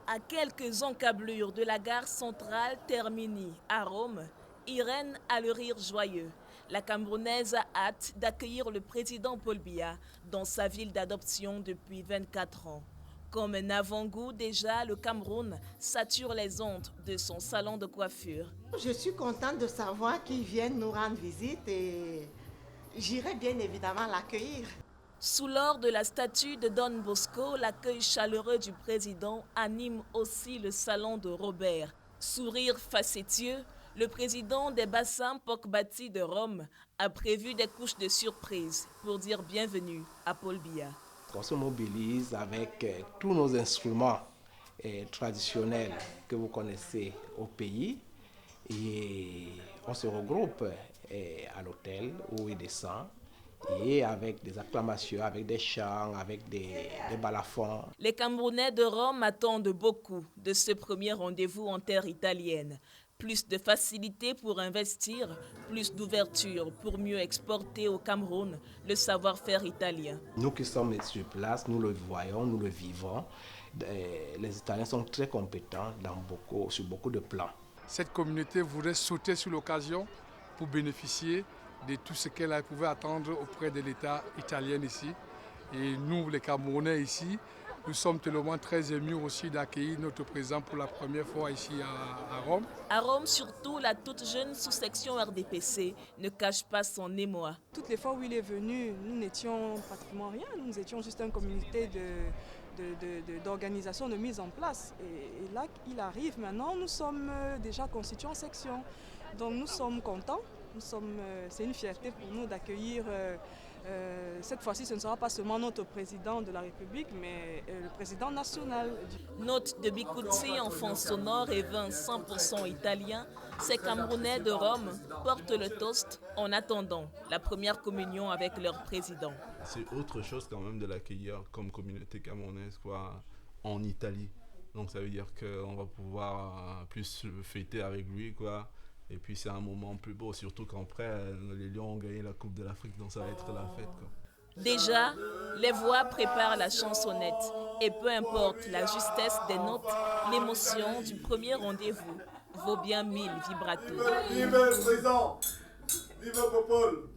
À quelques encablures de la gare centrale Termini à Rome, Irène a le rire joyeux. La Camerounaise a hâte d'accueillir le président Paul Biya dans sa ville d'adoption depuis 24 ans. Comme un avant-goût déjà, le Cameroun sature les ondes de son salon de coiffure. Je suis contente de savoir qu'ils viennent nous rendre visite et j'irai bien évidemment l'accueillir. Sous l'or de la statue de Don Bosco, l'accueil chaleureux du président anime aussi le salon de Robert. Sourire facétieux, le président des bassins Pokbati de Rome a prévu des couches de surprise pour dire bienvenue à Paul Biya. On se mobilise avec tous nos instruments traditionnels que vous connaissez au pays et on se regroupe à l'hôtel où il descend et avec des acclamations, avec des chants, avec des balafons. Les Camerounais de Rome attendent beaucoup de ce premier rendez-vous en terre italienne. Plus de facilité pour investir, plus d'ouverture pour mieux exporter au Cameroun le savoir-faire italien. Nous qui sommes sur place, nous le voyons, nous le vivons. Les Italiens sont très compétents sur beaucoup de plans. Cette communauté voudrait sauter sur l'occasion pour bénéficier de tout ce qu'elle pouvait attendre auprès de l'État italien ici. Et nous, les Camerounais ici, nous sommes tellement très émus aussi d'accueillir notre président pour la première fois ici à Rome. À Rome, surtout, la toute jeune sous-section RDPC ne cache pas son émoi. Toutes les fois où il est venu, nous n'étions pratiquement rien. Nous étions juste une communauté d'organisation, de mise en place. Et là, il arrive maintenant, nous sommes déjà constitués en section. Donc nous sommes contents. C'est une fierté pour nous d'accueillir. Cette fois-ci, ce ne sera pas seulement notre président de la République, mais le président national. Note de Bikutsi, enfant sonore et vin 100% italien, ces Camerounais de Rome portent le toast en attendant la première communion avec leur président. C'est autre chose quand même de l'accueillir comme communauté camerounaise en Italie. Donc ça veut dire qu'on va pouvoir plus fêter avec lui, quoi. Et puis c'est un moment plus beau, surtout qu'après, les Lions ont gagné la Coupe de l'Afrique, donc ça va être la fête, quoi. Déjà, les voix préparent la chansonnette. Et peu importe la justesse des notes, l'émotion du premier rendez-vous vaut bien 1000 vibratos. Vive le président! Vive le peuple!